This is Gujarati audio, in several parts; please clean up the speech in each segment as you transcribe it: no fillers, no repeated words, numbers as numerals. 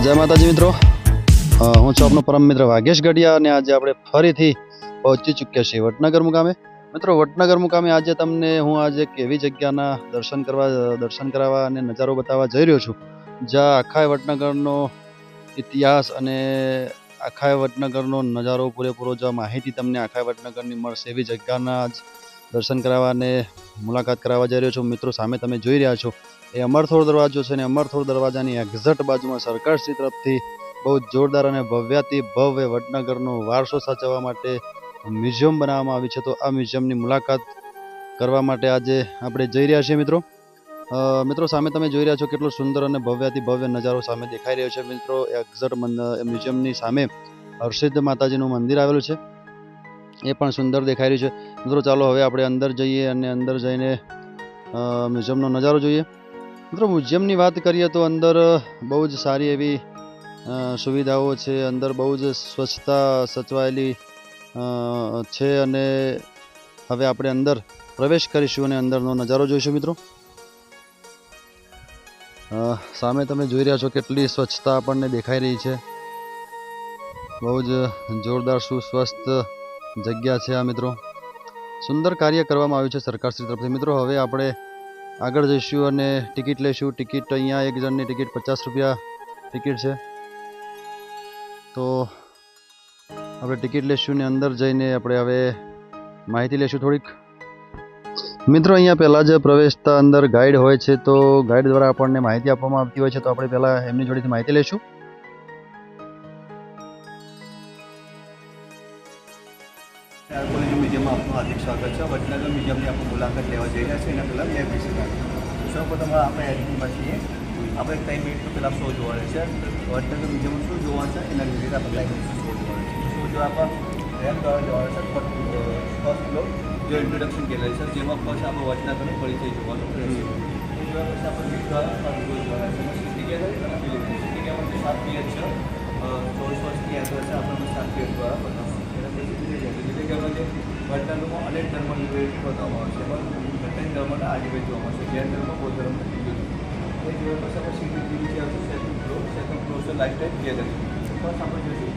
જય માતાજી મિત્રો, હું છું આપનો પરમ મિત્ર વાઘેશ ગઢિયા અને આજે આપણે ફરીથી પહોંચી ચૂક્યા છીએ વડનગર મુકામે. મિત્રો વડનગર મુકામે આજે તમને હું આજે એક એવી જગ્યાના દર્શન કરાવવા અને નજારો બતાવવા જઈ રહ્યો છું જ્યાં આખા વડનગરનો ઇતિહાસ અને આખા વડનગરનો નજારો પૂરેપૂરો જો માહિતી તમને આખા વડનગરની મળશે એવી જગ્યાના જ દર્શન કરાવવા અને મુલાકાત કરાવવા જઈ રહ્યો છું. મિત્રો સામે તમે જોઈ રહ્યા છો એ અમરથોળ દરવાજો છે અને અમરથોળ દરવાજાની એક્ઝેક્ટ બાજુમાં સરકારશ્રી તરફથી બહુ જોરદાર અને ભવ્યાતિ ભવ્ય વડનગરનો વારસો સાચવવા માટે મ્યુઝિયમ બનાવવામાં આવી છે. તો આ મ્યુઝિયમની મુલાકાત કરવા માટે આજે આપણે જઈ રહ્યા છીએ મિત્રો સામે તમે જોઈ રહ્યા છો કેટલો સુંદર અને ભવ્યાતિ ભવ્ય નજારો સામે દેખાઈ રહ્યો છે. મિત્રો એક્ઝેક્ટ મ્યુઝિયમની સામે હરસિદ્ધ માતાજીનું મંદિર આવેલું છે, એ પણ સુંદર દેખાઈ રહ્યું છે. મિત્રો ચાલો હવે આપણે અંદર જઈએ અને અંદર જઈને મ્યુઝિયમનો નજારો જોઈએ. મિત્રો મ્યુઝિયમની વાત કરીએ તો અંદર બહુ જ સારી એવી સુવિધાઓ છે, અંદર બહુ જ સ્વચ્છતા સચવાયેલી છે અને હવે આપણે અંદર પ્રવેશ કરીશું અને અંદરનો નજારો જોઈશું. મિત્રો સામે તમે જોઈ રહ્યા છો કેટલી સ્વચ્છતા આપણને દેખાઈ રહી છે, બહુ જ જોરદાર સુસ્વસ્થ જગ્યા છે આ. મિત્રો સુંદર કાર્ય કરવામાં આવ્યું છે સરકારશ્રી તરફથી. મિત્રો હવે આપણે આગળ જઈશું અને ટિકિટ લઈશું. ટિકિટ અહીંયા એક જણની ટિકિટ 50 રૂપિયા ટિકિટ છે. તો આપણે ટિકિટ લઈશું ને અંદર જઈને આપણે હવે માહિતી લઈશું થોડીક. મિત્રો અહીંયા પહેલાં જ પ્રવેશતા અંદર ગાઈડ હોય છે, તો ગાઈડ દ્વારા આપણને માહિતી આપવામાં આવતી હોય છે, તો આપણે પહેલાં એમની જોડેથી માહિતી લઈશું. મ્યુઝિયમમાં આપનું હાર્દિક સ્વાગત છે. વડનગર મ્યુઝિયમની આપણે મુલાકાત લેવા જઈ રહ્યા છે. એના પહેલાં બે વિશે સૌપ્રથમ આપણે એડમિટમાં છીએ. આપણે 3 મિનિટ પહેલાં શો જોવા રહેશે. વડનગર મ્યુઝિયમમાં શું જોવા છે એના રિલેટેડ આપણે લાઈવ શો જોવા છે. શો જોવા આપણે રેમ દ્વારા જવા છે. ફર્સ્ટ ફ્લોર જો ઇન્ટ્રોડક્શન કેલેર છે, જેમાં ફર્સ્ટ આપણે વડનગરનો પરિચય જોવાનો રહેશે. એ જોયા પછી આપણે મીટ દ્વારા ફર્સ્ટ ફ્લોર જોવા છે. સિટી ગેલેરી અને બિલ્ડિંગ. સિટી ગેલેરી 7 પીએચ છે, 16 વર્ષની એડ્રેસ છે આપણને 7 પીએચ દ્વારા બનાવવામાં. વડનગરમાં અનેક ધર્મ નિવેદિત બતાવવામાં આવશે, પણ દરેક ધર્મના આદિવાસી જોવા મળશે. જૈન ધર્મ, બૌદ્ધ ધર્મ, હિન્દુ ધર્મ. એ જોયા પછી આપણે સીટી છે આવશે. સેકન્ડ ફ્લોર છે લાઈફ ટાઈમ ગેલેરી. ફર્સ્ટ આપણે જોઈશું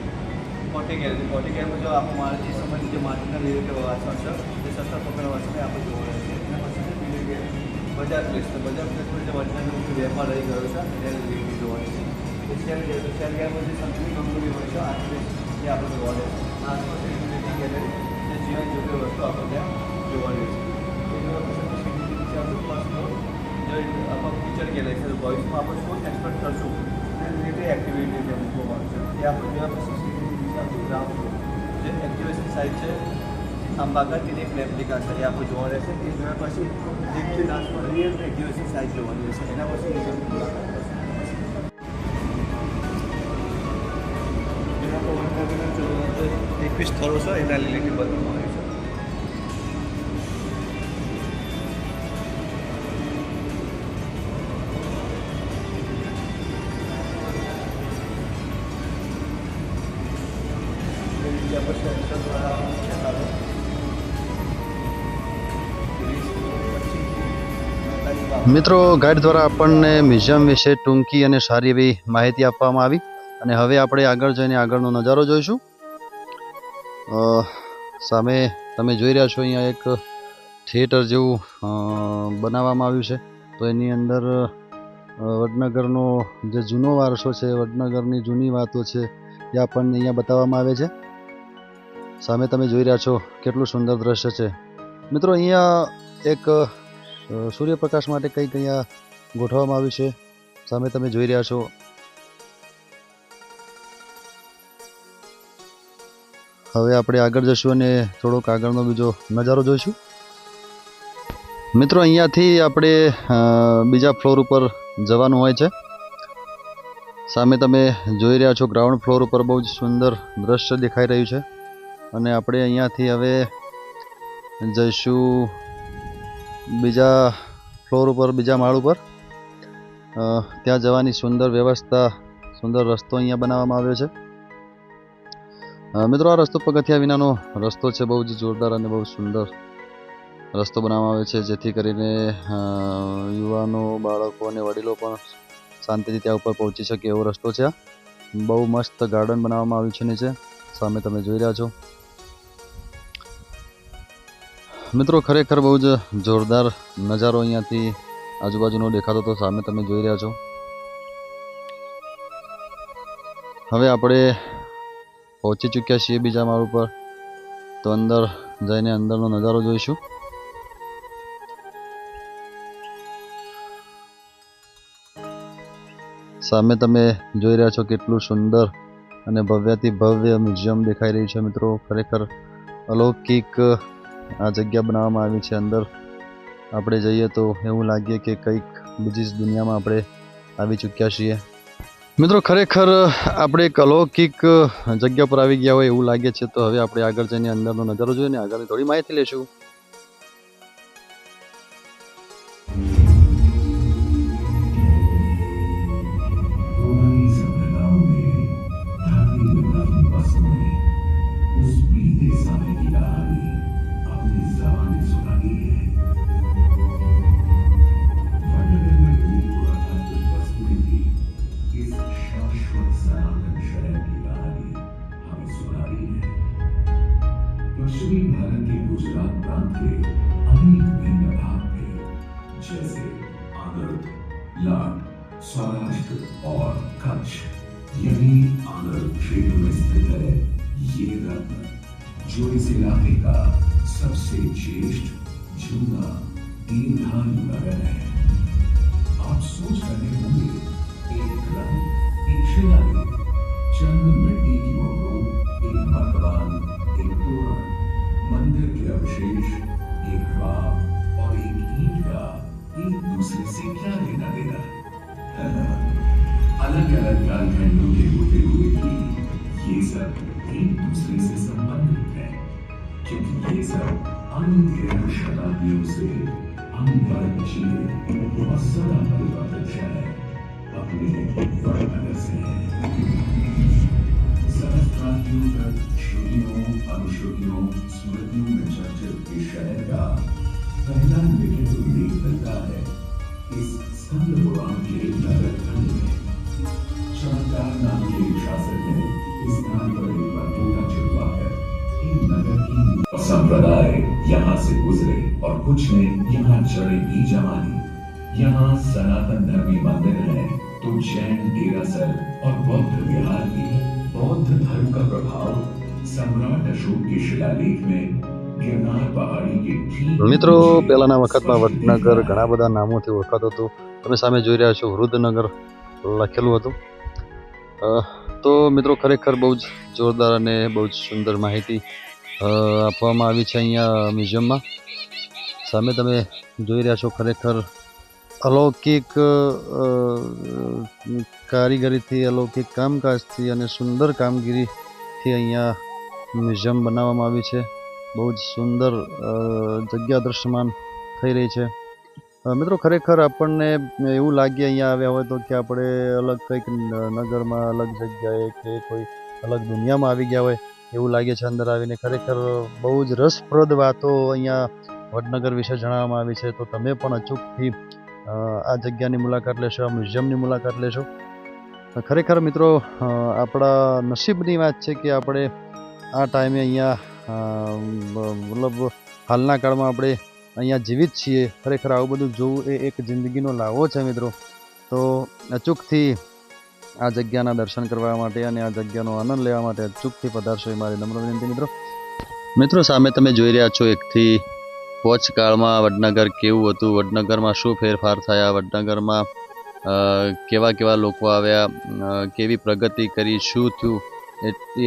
કોટી ગેલેરી. કોટી ગેલેરીમાં જો આપણું માણસી સમયની જે માટીના રિલેટેડ વાસણ છે, એ સસ્તા પ્રકારના વાસણને આપણે જોવા રહે છે. એના પછી છે બિલ્ડિંગ ગેલેરી. બજાર પ્લેસ છે. બજાર પ્લેસમાં જે વડનગરનો વેપાર રહી ગયો છે એને રિલેટેડ જોવાની છે. એ શેર ગેલેરી. શેર ગેલેરીમાં જે સંસ્કૃતિ ગંગોળી હોય છે આ પ્લેસ એ આપણે જોવા રહે છે. આસપાસ બિલ્ડિંગ ગેલેરી જે જીવન જરૂરી વસ્તુ આપણે ત્યાં જોવાની છે. એ જોવા પછી સીટી નીચે આપણું ફર્સ્ટ ફ્લોર જે આપણે ટીચર ગેલેરી છે. ભવિષ્યમાં આપણે શું એક્સપેક્ટ કરશું એ રિલેટેડ એક્ટિવિટી છે મૂકવામાં છે. એ આપણે જોયા પછી સીટી નીચે આપણું ગ્રાઉન્ડ ફ્લોર જે એક્ટિવેશન સાઇટ છે આંબાગર તેની એક રેપ્લિકા છે, એ આપણે જોવા રહેશે. એ જોયા પછી દીપથી ડાન્સમાં રિયલ એક્ટિવેશન સાઇટ જોવાની રહેશે. એના પછી મ્યુઝિયમની મુલાકાત કરશે. 21 સ્થળો છે એના રિલેટેડ બતાવવામાં આવ્યું છે. મિત્રો ગાઈડ દ્વારા આપણને મ્યુઝિયમ વિશે ટૂંકી અને સારી એવી માહિતી આપવામાં આવી અને હવે આપણે આગળ જઈને આગળનો નજારો જોઈશું. સામે તમે જોઈ રહ્યા છો અહીંયા એક થિયેટર જેવું બનાવવામાં આવ્યું છે. તો એની અંદર વડનગરનો જે જૂનો વારસો છે, વડનગરની જૂની વાતો છે એ આપણને અહીંયા બતાવવામાં આવે છે. સામે તમે જોઈ રહ્યા છો કેટલું સુંદર દ્રશ્ય છે. મિત્રો અહીંયા એક સૂર્યપ્રકાશ માટે કંઈક અહીંયા ગોઠવવામાં આવ્યું છે. સામે તમે જોઈ રહ્યા છો. હવે આપણે આગળ જઈશું અને થોડોક આગળનો બીજો નજારો જોઈશું. મિત્રો અહીંયાથી આપણે બીજા ફ્લોર ઉપર જવાનું હોય છે. સામે તમે જોઈ રહ્યા છો ગ્રાઉન્ડ ફ્લોર ઉપર બહુ જ સુંદર દ્રશ્ય દેખાઈ રહ્યું છે અને આપણે અહીંયાથી હવે જઈશું બીજા ફ્લોર ઉપર, બીજા માળ ઉપર. ત્યાં જવાની સુંદર વ્યવસ્થા, સુંદર રસ્તો અહીંયા બનાવવામાં આવ્યો છે. મિત્રો આ રસ્તો પગથિયા વિનાનો રસ્તો છે, બહુ જ જોરદાર અને બહુ સુંદર રસ્તો બનાવવામાં આવે છે, જેથી કરીને યુવાનો, બાળકો અને વડીલો પણ શાંતિથી ત્યાં ઉપર પહોંચી શકે એવો રસ્તો છે. બહુ મસ્ત ગાર્ડન બનાવવામાં આવ્યું છે નીચે સામે તમે જોઈ રહ્યા છો મિત્રો ખરેખર બહુ જ જોરદાર નજારો અહીંયાથી આજુબાજુનો દેખાતો તો સામે તમે જોઈ રહ્યા છો હવે આપણે પહોંચી ચૂક્યા છીએ બીજા માળ ઉપર તો અંદર જઈને અંદરનો નજારો જોઈશું સામે તમે જોઈ રહ્યા છો કેટલું સુંદર અને ભવ્યથી ભવ્ય મ્યુઝિયમ દેખાઈ રહ્યું છે મિત્રો ખરેખર અલૌકિક આ જગ્યા બનાવવામાં આવી છે અંદર આપણે જઈએ તો એવું લાગે કે કંઈક બીજી જ દુનિયામાં આપણે આવી ચૂક્યા છીએ મિત્રો ખરેખર આપણે એક અલૌકિક જગ્યા પર આવી ગયા હોય એવું લાગે છે તો હવે આપણે આગળ જઈને અંદરનો નજારો જોઈને આગળની થોડી માહિતી લેશું पश्चिमी भारत के गुजरात प्रांत के अनेक भिन्न भाग थे जैसे आनंद लाट सौराष्ट्र और कच्छ यही आनंद क्षेत्र में स्थित है ये रत्न जो इस इलाके का सबसे ज्येष्ठ जूना दीर्घायु नगर है आप सोच रहे होंगे एक रत्न एक शिलालेख चंद मिट्टी की मोहरों एक मर्तबान एक तोरण मंदिर के अवशेष एक ख्वाब और एक ईंट का एक दूसरे से क्या लेना देना अलग अलग कालखंडों के होते हुए भी ये सब एक दूसरे से संबंधित है क्योंकि ये सब अनगिनत शताब्दियों से अनवरत जिए और सदा परिवर्तनशील है अपने वड़नगर से है सहस्त्राब्दियों तक श्रुतियों अनुश्रुतियों स्मृतियों में चर्चित इस शहर का पहला लिखित उल्लेख मिलता है इस स्कंद पुराण के नगर खंड में चमत्कार नाम के एक शासक ने इस स्थान पर एक परपोटा चिपवाकर इन नगर की संप्रदाय यहाँ से गुजरे और कुछ ने यहाँ जड़ें भी जमा ली यहाँ सनातन धर्मी मंदिर है तो जैन डेरासर और बौद्ध विहार भी है बौद्ध धर्म का प्रभाव सम्राट अशोक के शिलालेख में गिरनार पहाड़ी के ठीक મિત્રો પહેલાના વખતમાં વડનગર ઘણા બધા નામોથી ઓળખાતું હતું તમે સામે જોઈ રહ્યા છો વૃદ્ધનગર લખેલું હતું તો મિત્રો ખરેખર બહુ જ જોરદાર અને બહુ જ સુંદર માહિતી આપવામાં આવી છે અહીંયા મ્યુઝિયમમાં સામે તમે જોઈ રહ્યા છો ખરેખર અલૌકિક કારીગરીથી અલૌકિક કામકાજથી અને સુંદર કામગીરીથી અહીંયા મ્યુઝિયમ બનાવવામાં આવી છે બહુ જ સુંદર જગ્યા દ્રશ્યમાન થઈ રહી છે મિત્રો ખરેખર આપણને એવું લાગે અહીંયા આવ્યા હોય તો કે આપણે અલગ કંઈક નગરમાં અલગ જગ્યાએ કે કોઈ અલગ દુનિયામાં આવી ગયા હોય એવું લાગે છે અંદર આવીને ખરેખર બહુ જ રસપ્રદ વાતો અહીંયા વડનગર વિશે જણાવવામાં આવી છે તો તમે પણ અચૂકથી આ જગ્યાની મુલાકાત લેશો આ મ્યુઝિયમની મુલાકાત લેશો ખરેખર મિત્રો આપણા નસીબની વાત છે કે આપણે આ ટાઈમે અહીંયા મતલબ હાલના કાળમાં આપણે અહીંયા જીવિત છીએ ખરેખર આવું બધું જોવું એ એક જિંદગીનો લાવો છે મિત્રો તો અચૂકથી આ જગ્યાના દર્શન કરવા માટે અને આ જગ્યાનો આનંદ લેવા માટે અચૂકથી પધારશો એ મારી નમ્ર વિનંતી મિત્રો સામે તમે જોઈ રહ્યા છો એકથી પોચ કાળમાં વડનગર કેવું હતું વડનગરમાં શું ફેરફાર થયા વડનગરમાં કેવા કેવા લોકો આવ્યા કેવી પ્રગતિ કરી શું થયું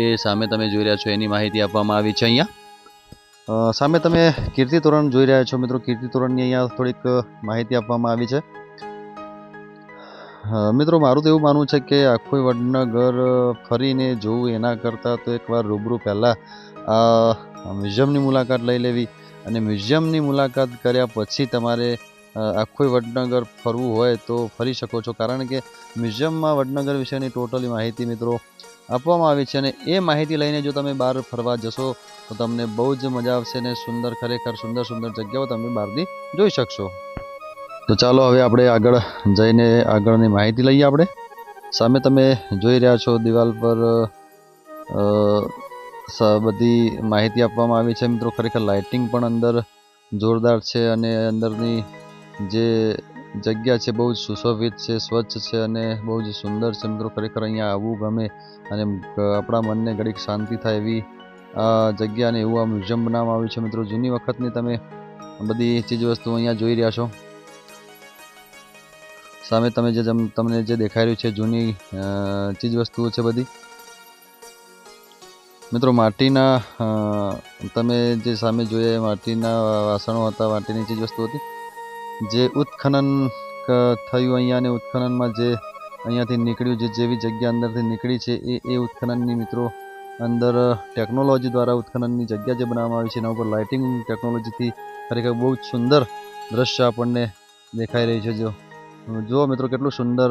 એ સામે તમે જોઈ રહ્યા છો એની માહિતી આપવામાં આવી છે અહીંયા સામે તમે કીર્તિ તોરણ જોઈ રહ્યા છો મિત્રો કીર્તિ તોરણની અહીંયા થોડીક માહિતી આપવામાં આવી છે મિત્રો મારું તો એવું માનવું છે કે આખું વડનગર ફરીને જોવું એના કરતાં તો એકવાર રૂબરૂ પહેલાં આ મ્યુઝિયમની મુલાકાત લઈ લેવી અને મ્યુઝિયમની મુલાકાત કર્યા પછી તમારે આખું વડનગર ફરવું હોય તો ફરી શકો છો કારણ કે મ્યુઝિયમમાં વડનગર વિશેની ટોટલી માહિતી મિત્રો આપવામાં આવી છે અને એ માહિતી લઈને જો તમે બહાર ફરવા જશો તો તમને બહુ જ મજા આવશે અને સુંદર ખરેખર સુંદર સુંદર જગ્યાઓ તમે બહારથી જોઈ શકશો તો ચાલો હવે આપણે આગળ જઈને આગળની માહિતી લઈએ આપણે સામે તમે જોઈ રહ્યા છો દિવાલ પર બધી માહિતી આપવામાં આવી છે મિત્રો. ખરેખર લાઇટિંગ પણ અંદર જોરદાર છે અને અંદરની જે જગ્યા છે બહુ જ સુશોભિત છે, સ્વચ્છ છે અને બહુ જ સુંદર છે મિત્રો. ખરેખર અહીંયા આવવું ગમે અને આપણા મનને ઘડીક શાંતિ થાય એવી આ જગ્યાને એવું આ મ્યુઝિયમ બનાવવામાં આવ્યું છે મિત્રો. જૂની વખતની તમે બધી ચીજ વસ્તુઓ અહીંયા જોઈ રહ્યા છો. સામે તમે તમને જે દેખાઈ રહ્યું છે જૂની ચીજ વસ્તુઓ છે બધી મિત્રો. માટીના તમે જે સામે જોઈએ માટીના વાસણો હતા, માટીની ચીજ વસ્તુ હતી. જે ઉત્ખનન થયું અહીંયા અને ઉત્ખનનમાં જે અહીંયાથી નીકળ્યું, જેવી જગ્યા અંદરથી નીકળી છે એ ઉત્ખનનની મિત્રો અંદર ટેકનોલોજી દ્વારા ઉત્ખનનની જગ્યા જે બનાવવામાં આવી છે એના ઉપર લાઇટિંગ ટેકનોલોજીથી ખરેખર બહુ જ સુંદર દ્રશ્ય આપણને દેખાઈ રહ્યું છે. જો મિત્રો કેટલું સુંદર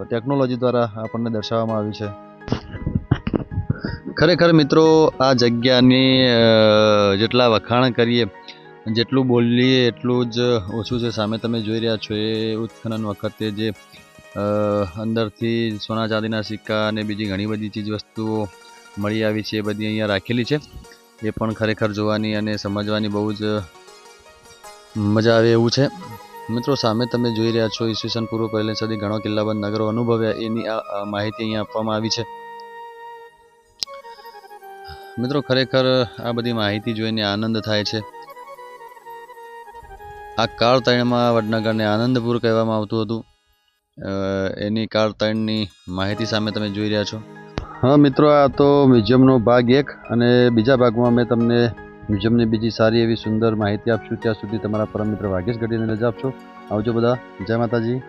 ટેકનોલોજી દ્વારા આપણને દર્શાવવામાં આવ્યું છે. ખરેખર મિત્રો આ જગ્યાની જેટલા વખાણ કરીએ, જેટલું બોલીએ એટલું જ ઓછું છે. સામે તમે જોઈ રહ્યા છો એ ઉત્ખનન વખતે જે અંદરથી સોના ચાંદીના સિક્કા અને બીજી ઘણી બધી ચીજ વસ્તુઓ મળી આવી છે એ બધી અહીંયા રાખેલી છે. એ પણ ખરેખર જોવાની અને સમજવાની બહુ જ મજા આવે એવું છે મિત્રો. સામે તમે જોઈ રહ્યા છો ઈસવીસન પૂર્વ પહેલી સદી ઘણો કિલ્લાબંધ નગરો અનુભવ્યા એની આ માહિતી અહીંયા આપવામાં આવી છે મિત્રો. ખરેખર આ બધી માહિતી જોઈને આનંદ થાય છે. આ કાળ તૈણમાં વડનગરને આનંદપુર કહેવામાં આવતું હતું. એની કાળ તૈણની માહિતી સામે તમે જોઈ રહ્યા છો. હા મિત્રો, આ તો મ્યુઝિયમનો ભાગ 1 અને બીજા ભાગમાં મેં તમને મ્યુઝિયમની બીજી સારી એવી સુંદર માહિતી આપશું. ત્યાં સુધી તમારા પરમ મિત્ર વાગેશ ગઢીને રજા આપશો. આવજો બધા. જય માતાજી.